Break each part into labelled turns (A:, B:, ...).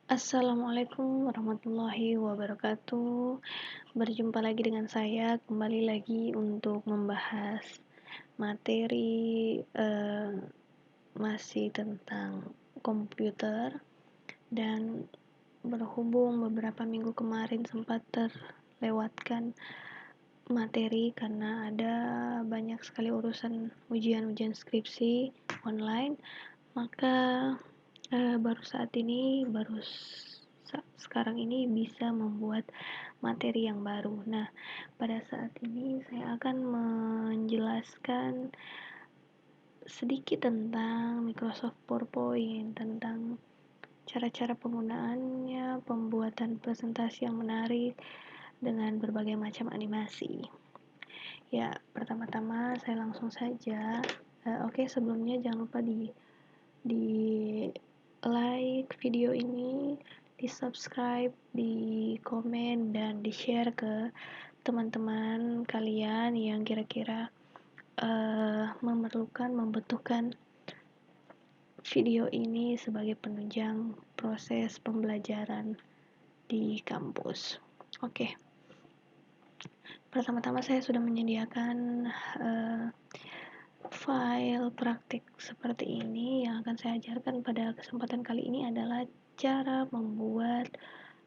A: Assalamualaikum warahmatullahi wabarakatuh. Berjumpa lagi dengan saya, kembali lagi untuk membahas materi masih tentang komputer, dan berhubung beberapa minggu kemarin sempat terlewatkan materi karena ada banyak sekali urusan ujian skripsi online, maka baru sekarang ini bisa membuat materi yang baru. Nah, pada saat ini saya akan menjelaskan sedikit tentang Microsoft PowerPoint, tentang cara-cara penggunaannya, pembuatan presentasi yang menarik dengan berbagai macam animasi. Ya, pertama-tama saya langsung saja. Sebelumnya jangan lupa di like video ini, di subscribe, di komen, dan di share ke teman-teman kalian yang kira-kira membutuhkan video ini sebagai penunjang proses pembelajaran di kampus. Oke, pertama-tama saya sudah menyediakan file praktik seperti ini. Yang akan saya ajarkan pada kesempatan kali ini adalah cara membuat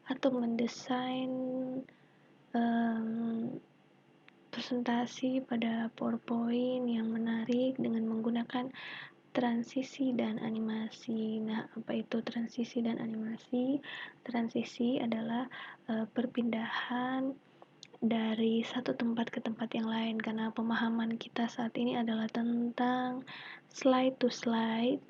A: atau mendesain presentasi pada PowerPoint yang menarik dengan menggunakan transisi dan animasi. Nah, apa itu transisi dan animasi? Transisi adalah perpindahan dari satu tempat ke tempat yang lain, karena pemahaman kita saat ini adalah tentang slide to slide.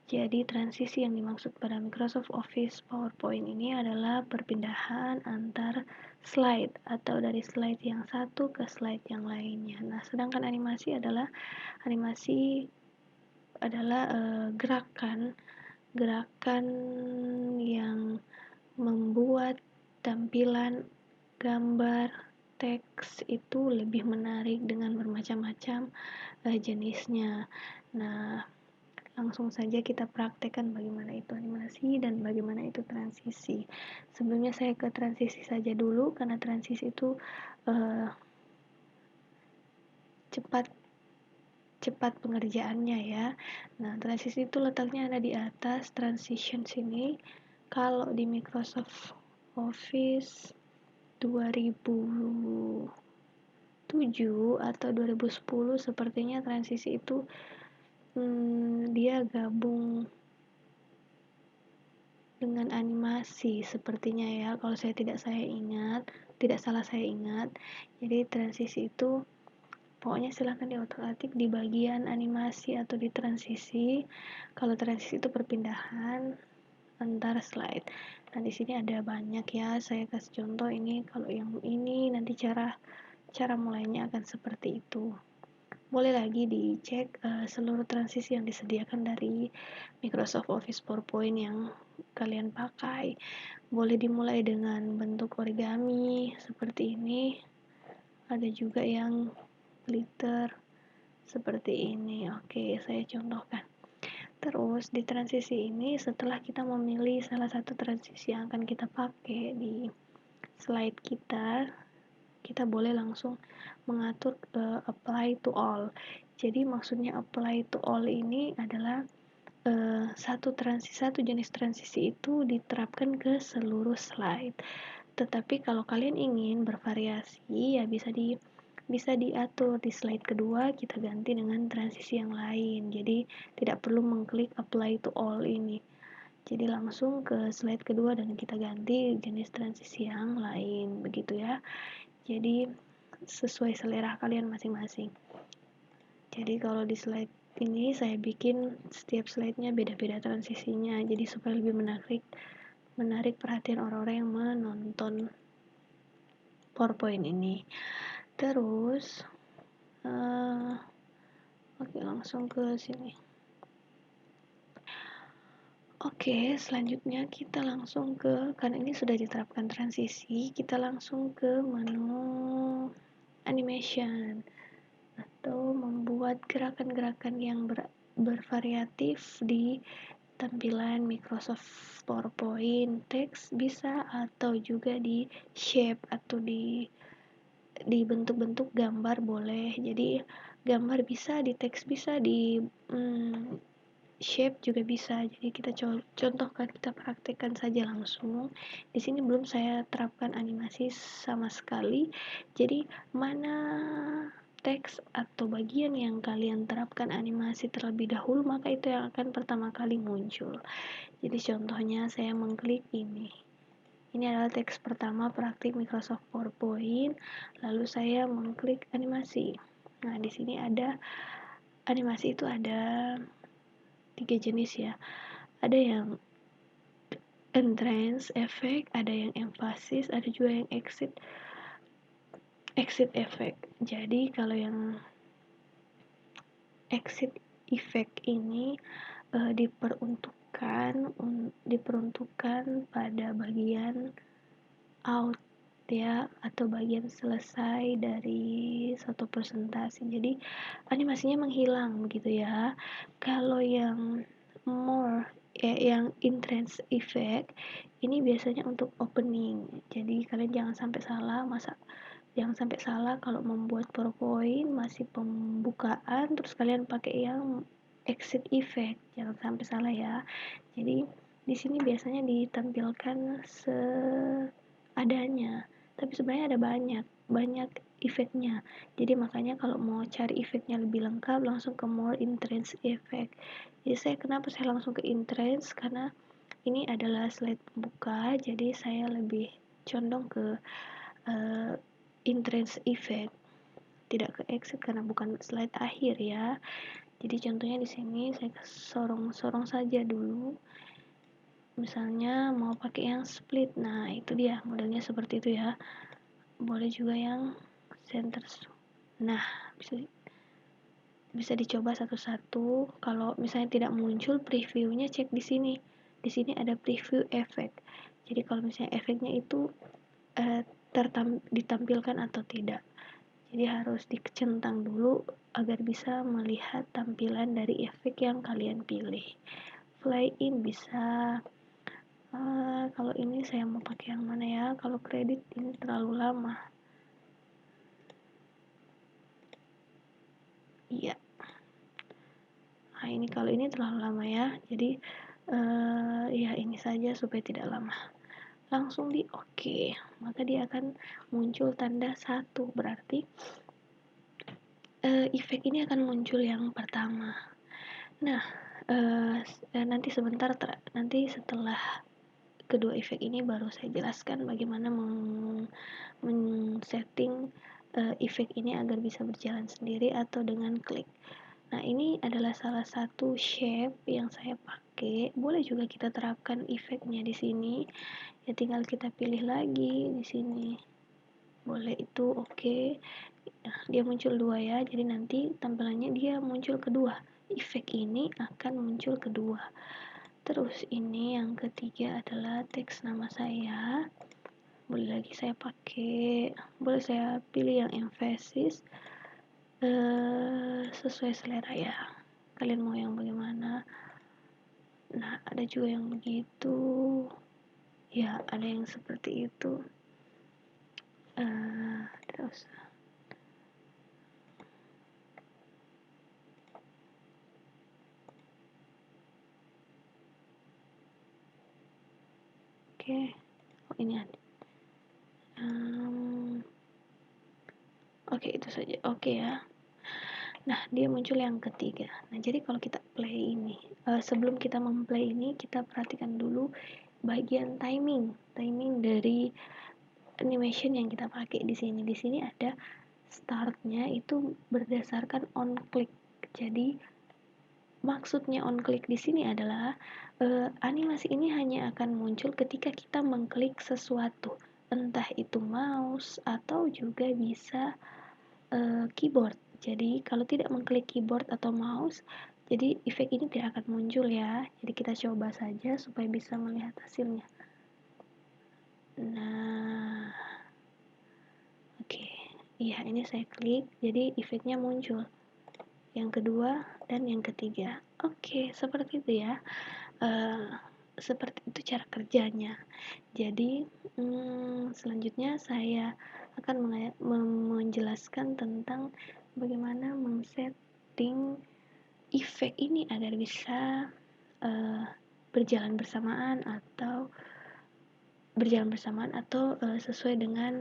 A: Jadi transisi yang dimaksud pada Microsoft Office PowerPoint ini adalah perpindahan antar slide atau dari slide yang satu ke slide yang lainnya. Nah, sedangkan animasi adalah gerakan yang membuat tampilan gambar teks itu lebih menarik dengan bermacam-macam jenisnya. Nah, langsung saja kita praktekkan bagaimana itu animasi dan bagaimana itu transisi. Sebelumnya saya ke transisi saja dulu, karena transisi itu cepat pengerjaannya ya. Nah, transisi itu letaknya ada di atas transition sini. Kalau di Microsoft Office 2007 atau 2010 sepertinya transisi itu dia gabung dengan animasi sepertinya ya, kalau tidak salah saya ingat. Jadi transisi itu pokoknya silahkan diotak-atik di bagian animasi atau di transisi. Kalau transisi itu perpindahan antar slide. Nah, di sini ada banyak ya, saya kasih contoh ini. Kalau yang ini nanti cara mulainya akan seperti itu. Boleh lagi dicek seluruh transisi yang disediakan dari Microsoft Office PowerPoint yang kalian pakai. Boleh dimulai dengan bentuk origami seperti ini. Ada juga yang glitter seperti ini. Oke, saya contohkan. Terus di transisi ini, setelah kita memilih salah satu transisi yang akan kita pakai di slide kita boleh langsung mengatur apply to all. Jadi maksudnya apply to all ini adalah satu jenis transisi itu diterapkan ke seluruh slide. Tetapi kalau kalian ingin bervariasi, ya bisa diatur di slide kedua kita ganti dengan transisi yang lain. Jadi tidak perlu mengklik apply to all ini. Jadi langsung ke slide kedua dan kita ganti jenis transisi yang lain, begitu ya. Jadi sesuai selera kalian masing-masing. Jadi kalau di slide ini saya bikin setiap slide-nya beda-beda transisinya, jadi supaya lebih menarik perhatian orang-orang yang menonton PowerPoint ini. Terus oke, langsung ke sini. Oke, selanjutnya kita langsung karena ini sudah diterapkan transisi, kita langsung ke menu animation atau membuat gerakan-gerakan yang bervariatif di tampilan Microsoft PowerPoint, teks bisa, atau juga di shape atau di bentuk-bentuk gambar boleh. Jadi gambar bisa, di teks bisa, di shape juga bisa. Jadi kita contohkan, kita praktekkan saja langsung. Di sini belum saya terapkan animasi sama sekali. Jadi mana teks atau bagian yang kalian terapkan animasi terlebih dahulu, maka itu yang akan pertama kali muncul. Jadi contohnya saya mengklik ini. Ini adalah teks pertama praktik Microsoft PowerPoint. Lalu saya mengklik animasi. Nah, di sini ada animasi, itu ada 3 jenis ya. Ada yang entrance effect, ada yang emphasis, ada juga yang exit effect. Jadi kalau yang exit effect ini diperuntukkan pada bagian out ya, atau bagian selesai dari suatu presentasi. Jadi animasinya menghilang begitu ya. Kalau yang more yang entrance effect ini biasanya untuk opening. Jadi kalian jangan sampai salah kalau membuat PowerPoint masih pembukaan terus kalian pakai yang exit effect. Jangan sampai salah ya. Jadi di sini biasanya ditampilkan seadanya, tapi sebenarnya ada banyak efeknya. Jadi makanya kalau mau cari efeknya lebih lengkap langsung ke more entrance effect. Jadi kenapa saya langsung ke entrance, karena ini adalah slide pembuka, jadi saya lebih condong ke entrance effect, tidak ke exit karena bukan slide akhir ya. Jadi contohnya di sini saya sorong saja dulu. Misalnya mau pakai yang split, nah itu dia modelnya seperti itu ya. Boleh juga yang center. Nah, bisa dicoba satu-satu. Kalau misalnya tidak muncul previewnya, cek di sini. Di sini ada preview effect. Jadi kalau misalnya efeknya itu ditampilkan atau tidak. Jadi harus dicentang dulu agar bisa melihat tampilan dari efek yang kalian pilih. Fly in bisa. Kalau ini saya mau pakai yang mana ya? Kalau kredit ini terlalu lama. Iya. Nah, kalau ini terlalu lama ya. Jadi ya ini saja supaya tidak lama. Langsung di oke. Maka dia akan muncul tanda 1. Berarti efek ini akan muncul yang pertama. Nah, nanti setelah kedua efek ini baru saya jelaskan bagaimana men-setting efek ini agar bisa berjalan sendiri atau dengan klik. Nah, ini adalah salah satu shape yang saya pakai. Boleh juga kita terapkan efeknya di sini. Ya tinggal kita pilih lagi di sini. Boleh itu oke. Nah, dia muncul 2 ya. Jadi nanti tampilannya dia muncul kedua. Efek ini akan muncul kedua. Terus ini yang ketiga adalah teks nama saya. Boleh lagi saya pakai, boleh saya pilih yang emphasis sesuai selera ya. Kalian mau yang bagaimana? Nah, ada juga yang begitu. Ya, ada yang seperti itu. Terus oke. Oh, ini ada. Oke, itu saja. Oke ya. Nah, dia muncul yang ketiga. Nah, jadi kalau kita play ini, sebelum kita memplay ini, kita perhatikan dulu bagian timing dari animation yang kita pakai di sini. Di sini ada startnya itu berdasarkan on click. Jadi maksudnya on click di sini adalah animasi ini hanya akan muncul ketika kita mengklik sesuatu, entah itu mouse atau juga bisa keyboard. Jadi kalau tidak mengklik keyboard atau mouse, jadi efek ini tidak akan muncul ya. Jadi kita coba saja supaya bisa melihat hasilnya. Nah, oke. Iya, ini saya klik, jadi efeknya muncul. Yang kedua dan yang ketiga. Oke, seperti itu ya. Seperti itu cara kerjanya. Jadi selanjutnya saya akan menjelaskan tentang bagaimana men-setting efek ini agar bisa berjalan bersamaan atau sesuai dengan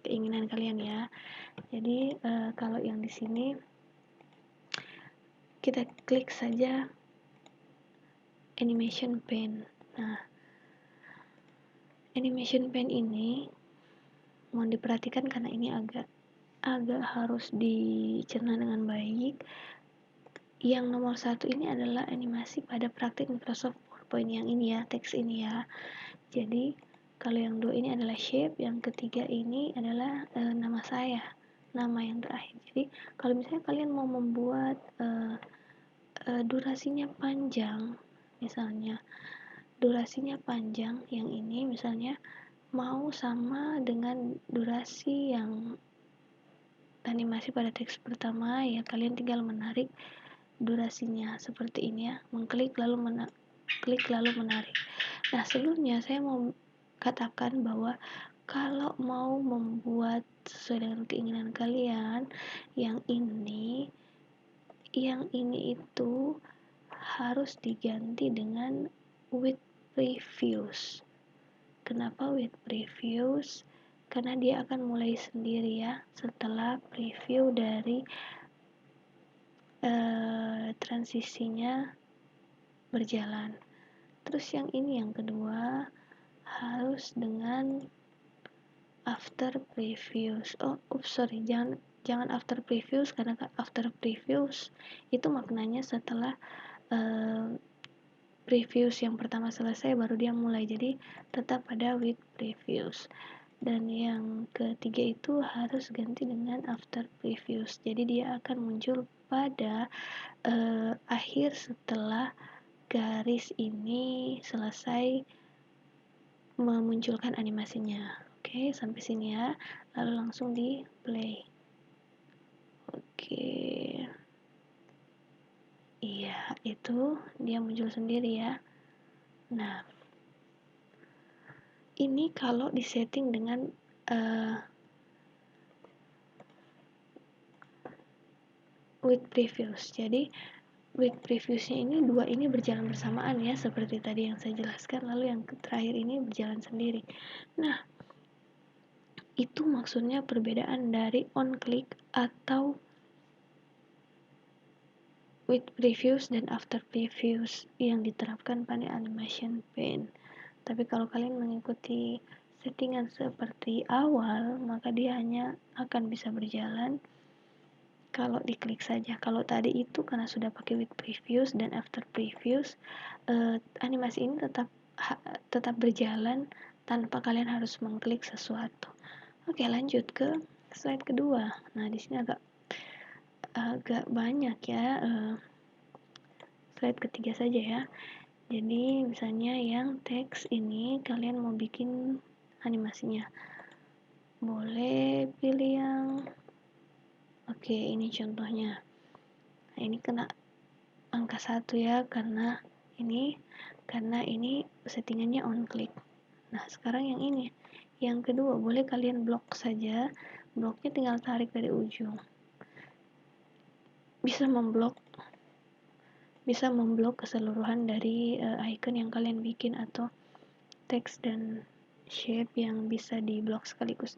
A: keinginan kalian ya. Jadi kalau yang di sini kita klik saja animation pen. Nah, animation pen ini mohon diperhatikan karena ini agak harus dicerna dengan baik. Yang nomor 1 ini adalah animasi pada praktik Microsoft PowerPoint yang ini ya, teks ini ya. Jadi kalau yang 2 ini adalah shape, yang ketiga ini adalah nama saya, nama yang terakhir. Jadi kalau misalnya kalian mau membuat durasinya panjang, misalnya durasinya panjang yang ini misalnya mau sama dengan durasi yang animasi pada teks pertama, ya kalian tinggal menarik durasinya seperti ini ya, mengklik lalu menarik. Nah, sebelumnya saya mau katakan bahwa kalau mau membuat sesuai dengan keinginan kalian, yang ini itu harus diganti dengan with previews. Kenapa with previews? Karena dia akan mulai sendiri ya setelah preview dari transisinya berjalan. Terus yang ini yang kedua harus dengan after previews. Jangan after previews, karena after previews itu maknanya setelah previews yang pertama selesai baru dia mulai. Jadi tetap ada with previews. Dan yang ketiga itu harus ganti dengan after previews. Jadi dia akan muncul pada akhir setelah garis ini selesai memunculkan animasinya. Oke, sampai sini ya. Lalu langsung di play. Oke. Iya, itu dia muncul sendiri ya. Nah, ini kalau disetting dengan with previews. Jadi with previewsnya ini dua ini berjalan bersamaan ya, seperti tadi yang saya jelaskan. Lalu yang terakhir ini berjalan sendiri. Nah, itu maksudnya perbedaan dari on click atau with previews dan after previews yang diterapkan pada animation pen. Tapi kalau kalian mengikuti settingan seperti awal, maka dia hanya akan bisa berjalan kalau diklik saja. Kalau tadi itu karena sudah pakai with previews dan after previews, animasi ini tetap berjalan tanpa kalian harus mengklik sesuatu. Oke, lanjut ke slide kedua. Nah, di sini agak banyak ya. Slide ketiga saja ya. Jadi misalnya yang teks ini kalian mau bikin animasinya, boleh pilih yang oke, ini contohnya. Nah, ini kena angka 1 ya, karena ini settingannya on click. Nah, sekarang yang ini, yang kedua, boleh kalian blok saja. Bloknya tinggal tarik dari ujung. Bisa memblok keseluruhan dari icon yang kalian bikin atau teks dan shape yang bisa diblok sekaligus.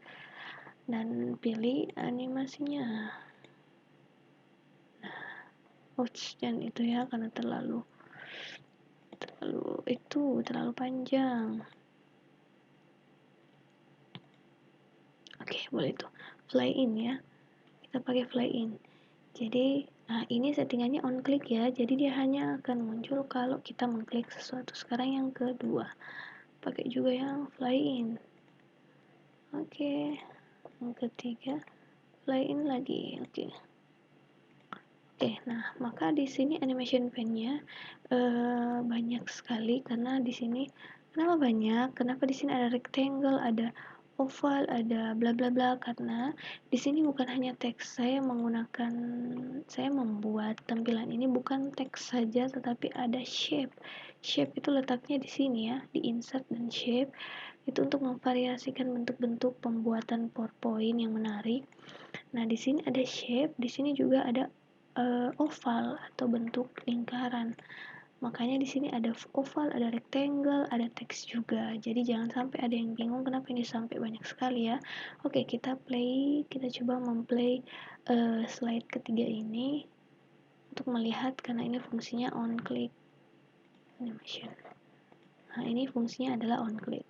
A: Dan pilih animasinya. Nah, dan itu ya, karena terlalu panjang. Oke, boleh itu fly in ya, kita pakai fly in. Jadi ini settingannya on click ya, jadi dia hanya akan muncul kalau kita mengklik sesuatu. Sekarang yang kedua, pakai juga yang fly in. Oke, yang ketiga fly in lagi. Oke, nah maka di sini animation pen-nya banyak sekali, karena di sini kenapa banyak? Kenapa di sini ada rectangle, ada oval, ada bla bla bla? Karena di sini bukan hanya teks. Saya membuat tampilan ini bukan teks saja, tetapi ada shape. Shape itu letaknya di sini ya, di insert dan shape. Itu untuk memvariasikan bentuk-bentuk pembuatan PowerPoint yang menarik. Nah, di sini ada shape, di sini juga ada oval atau bentuk lingkaran. Makanya di sini ada oval, ada rectangle, ada teks juga. Jadi jangan sampai ada yang bingung kenapa ini sampai banyak sekali ya. Oke, kita coba memplay slide ketiga ini untuk melihat karena ini fungsinya on click animation. Nah, ini fungsinya adalah on click.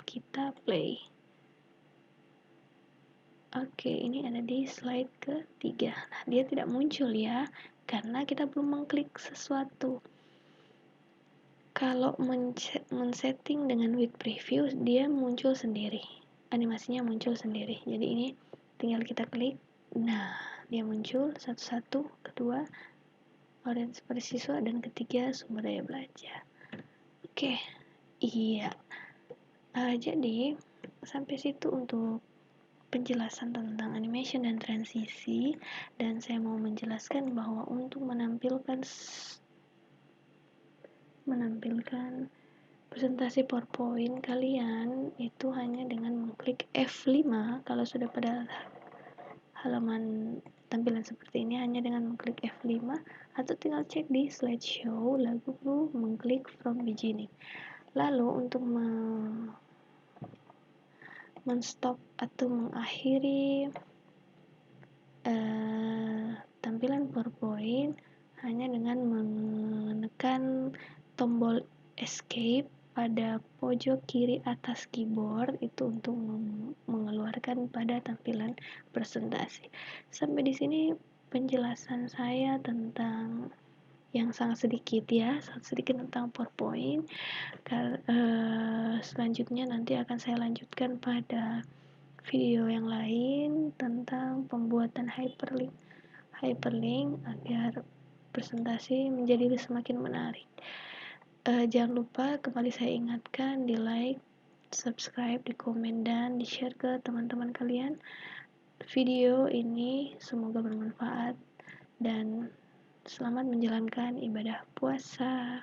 A: Kita play. Oke, ini ada di slide ketiga. Nah, dia tidak muncul ya, karena kita belum mengklik sesuatu. Kalau men-setting dengan with preview, dia muncul sendiri. Animasinya muncul sendiri. Jadi ini tinggal kita klik. Nah, dia muncul satu-satu, kedua, orange seperti siswa, dan ketiga, sumber daya belajar. Oke, iya. Jadi, sampai situ untuk penjelasan tentang animation dan transisi, dan saya mau menjelaskan bahwa untuk menampilkan presentasi PowerPoint kalian itu hanya dengan mengklik F5. Kalau sudah pada halaman tampilan seperti ini, hanya dengan mengklik F5 atau tinggal cek di slideshow lalu mengklik from beginning. Lalu untuk men-stop atau mengakhiri tampilan PowerPoint hanya dengan menekan tombol escape pada pojok kiri atas keyboard itu untuk mengeluarkan pada tampilan presentasi. Sampai di sini penjelasan saya tentang yang sangat sedikit tentang PowerPoint. Selanjutnya nanti akan saya lanjutkan pada video yang lain tentang pembuatan hyperlink agar presentasi menjadi semakin menarik. Jangan lupa kembali saya ingatkan di like, subscribe, di komen, dan di share ke teman-teman kalian. Video ini semoga bermanfaat dan selamat menjalankan ibadah puasa.